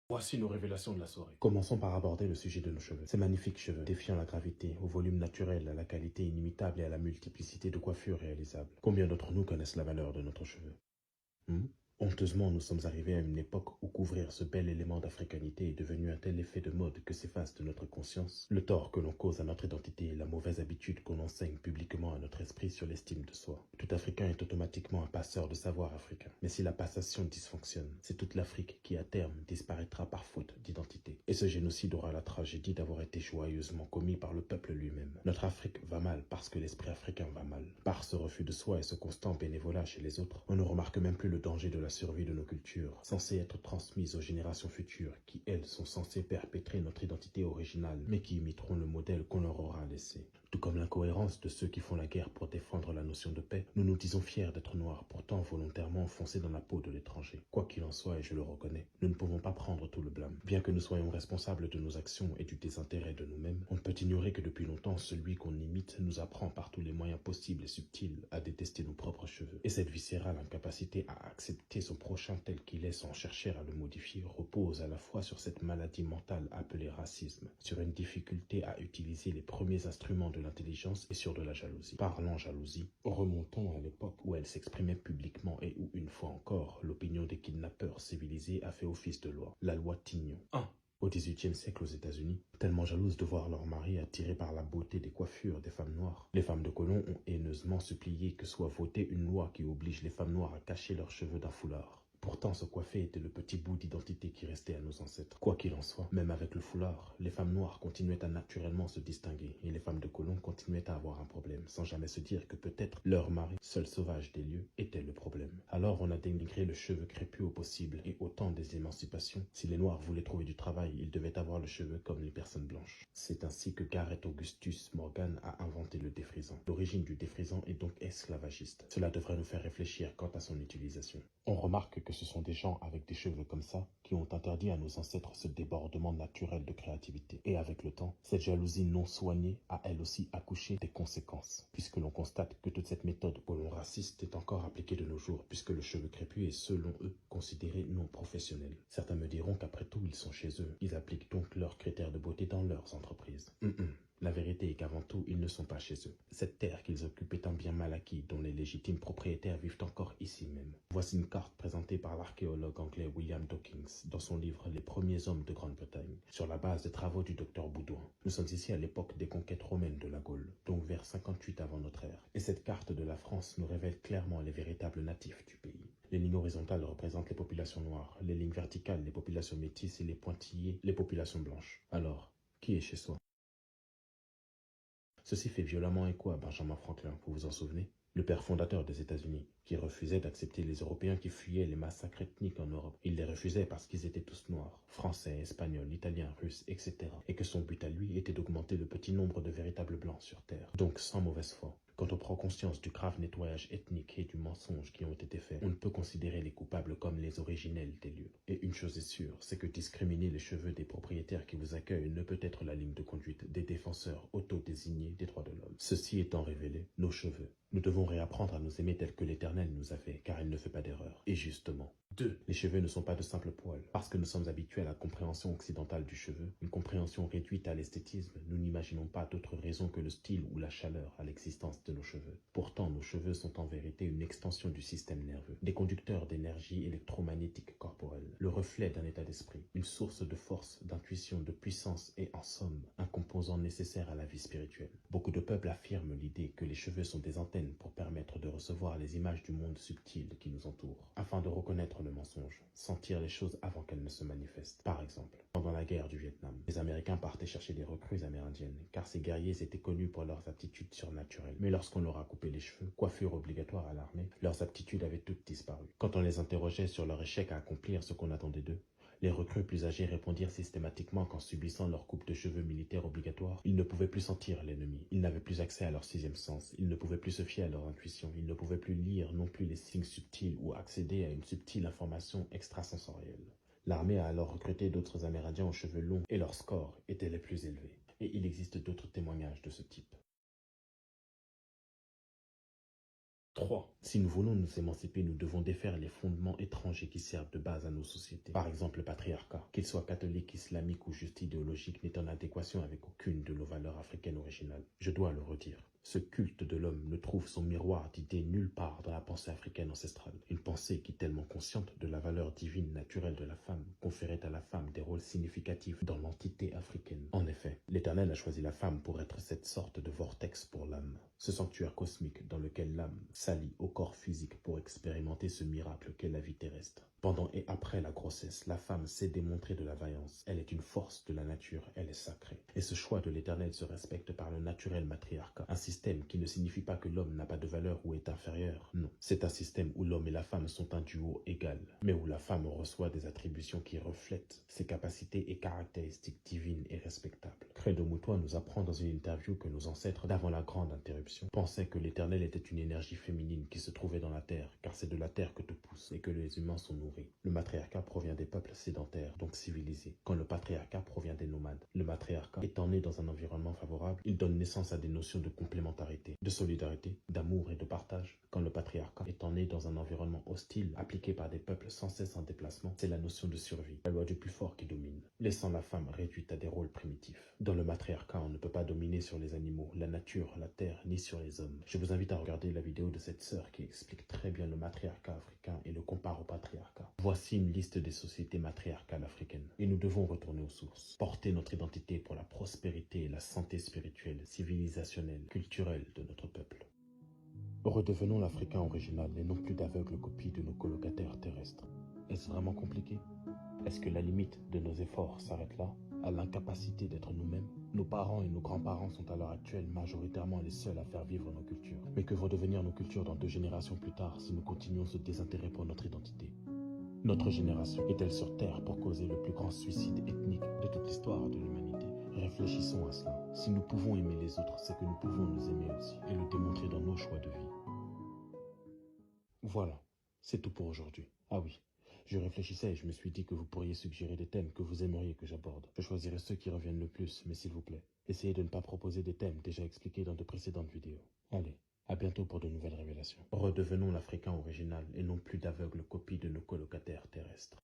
Voici nos révélations de la soirée. Commençons par aborder le sujet de nos cheveux. Ces magnifiques cheveux, défiant la gravité, au volume naturel, à la qualité inimitable et à la multiplicité de coiffures réalisables. Combien d'entre nous connaissent la valeur de notre cheveu? Honteusement, nous sommes arrivés à une époque où couvrir ce bel élément d'africanité est devenu un tel effet de mode que s'efface de notre conscience le tort que l'on cause à notre identité et la mauvaise habitude qu'on enseigne publiquement à notre esprit sur l'estime de soi. Tout Africain est automatiquement un passeur de savoir africain. Mais si la passation dysfonctionne, c'est toute l'Afrique qui, à terme, disparaîtra par faute d'identité. Et ce génocide aura la tragédie d'avoir été joyeusement commis par le peuple lui-même. Notre Afrique va mal parce que l'esprit africain va mal. Par ce refus de soi et ce constant bénévolat chez les autres, on ne remarque même plus le danger de la survie de nos cultures, censées être transmises aux générations futures, qui, elles, sont censées perpétrer notre identité originale, mais qui imiteront le modèle qu'on leur aura laissé. Tout comme l'incohérence de ceux qui font la guerre pour défendre la notion de paix, nous nous disons fiers d'être noirs, pourtant volontairement enfoncés dans la peau de l'étranger. Quoi qu'il en soit, et je le reconnais, nous ne pouvons pas prendre tout le blâme. Bien que nous soyons responsables de nos actions et du désintérêt de nous-mêmes, on ne peut ignorer que depuis longtemps, celui qu'on imite nous apprend par tous les moyens possibles et subtils à détester nos propres cheveux. Et cette viscérale incapacité à accepter son prochain tel qu'il est sans chercher à le modifier repose à la fois sur cette maladie mentale appelée racisme, sur une difficulté à utiliser les premiers instruments de l'intelligence et sur de la jalousie. Parlant jalousie, remontons à l'époque où elle s'exprimait publiquement et où, une fois encore, l'opinion des kidnappeurs civilisés a fait office de loi, la loi Tignon. Au XVIIIe siècle aux États-Unis, tellement jalouses de voir leur mari attiré par la beauté des coiffures des femmes noires, les femmes de colons ont haineusement supplié que soit votée une loi qui oblige les femmes noires à cacher leurs cheveux d'un foulard. Pourtant, se coiffer était le petit bout d'identité qui restait à nos ancêtres. Quoi qu'il en soit, même avec le foulard, les femmes noires continuaient à naturellement se distinguer et les femmes de colons continuaient à avoir un problème, sans jamais se dire que peut-être leur mari, seul sauvage des lieux, était le problème. Alors on a dénigré le cheveu crépus au possible et au temps des émancipations, si les noirs voulaient trouver du travail, ils devaient avoir le cheveu comme les personnes blanches. C'est ainsi que Gareth Augustus Morgan a inventé le défrisant. L'origine du défrisant est donc esclavagiste. Cela devrait nous faire réfléchir quant à son utilisation. On remarque que ce sont des gens avec des cheveux comme ça qui ont interdit à nos ancêtres ce débordement naturel de créativité. Et avec le temps, cette jalousie non soignée a elle aussi accouché des conséquences, puisque l'on constate que toute cette méthode au long raciste est encore appliquée de nos jours, puisque le cheveu crépus est selon eux considéré non professionnel. Certains me diront qu'après tout, ils sont chez eux. Ils appliquent donc leurs critères de beauté dans leurs entreprises. La vérité est qu'avant tout, ils ne sont pas chez eux. Cette terre qu'ils occupent est un bien mal acquis dont les légitimes propriétaires vivent encore ici même. Voici une carte présentée par l'archéologue anglais William Dawkins dans son livre Les premiers hommes de Grande-Bretagne, sur la base des travaux du docteur Baudouin. Nous sommes ici à l'époque des conquêtes romaines de la Gaule, donc vers 58 avant notre ère. Et cette carte de la France nous révèle clairement les véritables natifs du pays. Les lignes horizontales représentent les populations noires, les lignes verticales les populations métisses et les pointillés les populations blanches. Alors, qui est chez soi? Ceci fait violemment écho à Benjamin Franklin, vous vous en souvenez? Le père fondateur des États-Unis, qui refusait d'accepter les Européens qui fuyaient les massacres ethniques en Europe. Il les refusait parce qu'ils étaient tous noirs, français, espagnols, italiens, russes, etc. Et que son but à lui était d'augmenter le petit nombre de véritables blancs sur Terre. Donc sans mauvaise foi. Quand on prend conscience du grave nettoyage ethnique et du mensonge qui ont été faits, on ne peut considérer les coupables comme les originels des lieux. Et une chose est sûre, c'est que discriminer les cheveux des propriétaires qui vous accueillent ne peut être la ligne de conduite des défenseurs auto-désignés des droits de l'homme. Ceci étant révélé, nos cheveux. Nous devons réapprendre à nous aimer tels que l'Éternel nous a fait, car il ne fait pas d'erreur. Et justement. 2. Les cheveux ne sont pas de simples poils. Parce que nous sommes habitués à la compréhension occidentale du cheveu, une compréhension réduite à l'esthétisme, nous n'imaginons pas d'autre raison que le style ou la chaleur à l'existence de nos cheveux. Pourtant, nos cheveux sont en vérité une extension du système nerveux, des conducteurs d'énergie électromagnétique corporelle, le reflet d'un état d'esprit, une source de force, d'intuition, de puissance et, en somme, un composant nécessaire à la vie spirituelle. Beaucoup de peuples affirment l'idée que les cheveux sont des antennes pour permettre de recevoir les images du monde subtil qui nous entoure, afin de reconnaître le mensonge, sentir les choses avant qu'elles ne se manifestent. Par exemple, pendant la guerre du Vietnam, les Américains partaient chercher des recrues amérindiennes, car ces guerriers étaient connus pour leurs aptitudes surnaturelles. Mais lorsqu'on leur a coupé les cheveux, coiffure obligatoire à l'armée, leurs aptitudes avaient toutes disparu. Quand on les interrogeait sur leur échec à accomplir ce qu'on attendait d'eux, les recrues plus âgés répondirent systématiquement qu'en subissant leur coupe de cheveux militaire obligatoire, ils ne pouvaient plus sentir l'ennemi, ils n'avaient plus accès à leur sixième sens, ils ne pouvaient plus se fier à leur intuition, ils ne pouvaient plus lire non plus les signes subtils ou accéder à une subtile information extrasensorielle. L'armée a alors recruté d'autres Amérindiens aux cheveux longs et leurs scores étaient les plus élevés. Et il existe d'autres témoignages de ce type. 3. Si nous voulons nous émanciper, nous devons défaire les fondements étrangers qui servent de base à nos sociétés. Par exemple, le patriarcat, qu'il soit catholique, islamique ou juste idéologique, n'est en adéquation avec aucune de nos valeurs africaines originales. Je dois le redire. Ce culte de l'homme ne trouve son miroir d'idées nulle part dans la pensée africaine ancestrale. Une pensée qui, tellement consciente de la valeur divine naturelle de la femme, conférait à la femme des rôles significatifs dans l'entité africaine. En effet, l'Éternel a choisi la femme pour être cette sorte de vortex pour l'âme, ce sanctuaire cosmique dans lequel l'âme s'allie au corps physique pour expérimenter ce miracle qu'est la vie terrestre. Pendant et après la grossesse, la femme sait démontrer de la vaillance. Elle est une force de la nature, elle est sacrée. Et ce choix de l'Éternel se respecte par le naturel matriarcat, un système qui ne signifie pas que l'homme n'a pas de valeur ou est inférieur. Non, c'est un système où l'homme et la femme sont un duo égal, mais où la femme reçoit des attributions qui reflètent ses capacités et caractéristiques divines et respectables. Credo Mutwa nous apprend dans une interview que nos ancêtres, d'avant la grande interruption, pensaient que l'Éternel était une énergie féminine qui se trouvait dans la terre, car c'est de la terre que tout pousse et que les humains sont nourris. Le matriarcat provient des peuples sédentaires, donc civilisés, quand le patriarcat provient des nomades. Le matriarcat étant né dans un environnement favorable, il donne naissance à des notions de complémentarité, de solidarité, d'amour et de partage. Quand le patriarcat étant né dans un environnement hostile, appliqué par des peuples sans cesse en déplacement, c'est la notion de survie, la loi du plus fort qui domine, laissant la femme réduite à des rôles primitifs. Dans le matriarcat, on ne peut pas dominer sur les animaux, la nature, la terre, ni sur les hommes. Je vous invite à regarder la vidéo de cette sœur qui explique très bien le matriarcat africain et le compare au patriarcat. Voici une liste des sociétés matriarcales africaines. Et nous devons retourner aux sources. Porter notre identité pour la prospérité et la santé spirituelle, civilisationnelle, culturelle de notre peuple. Redevenons l'Africain original et non plus d'aveugles copies de nos colocataires terrestres. Est-ce vraiment compliqué? Est-ce que la limite de nos efforts s'arrête là, à l'incapacité d'être nous-mêmes? Nos parents et nos grands-parents sont à l'heure actuelle majoritairement les seuls à faire vivre nos cultures. Mais que vont devenir nos cultures dans 2 générations plus tard si nous continuons ce désintérêt pour notre identité? Notre génération est-elle sur Terre pour causer le plus grand suicide ethnique de toute l'histoire de l'humanité? Réfléchissons à cela. Si nous pouvons aimer les autres, c'est que nous pouvons nous aimer aussi et le démontrer dans nos choix de vie. Voilà, c'est tout pour aujourd'hui. Ah oui, je réfléchissais et je me suis dit que vous pourriez suggérer des thèmes que vous aimeriez que j'aborde. Je choisirai ceux qui reviennent le plus, mais s'il vous plaît, essayez de ne pas proposer des thèmes déjà expliqués dans de précédentes vidéos. Allez, à bientôt pour de nouvelles révélations. Redevenons l'Africain original et non plus d'aveugles copies de nos colocataires terrestres.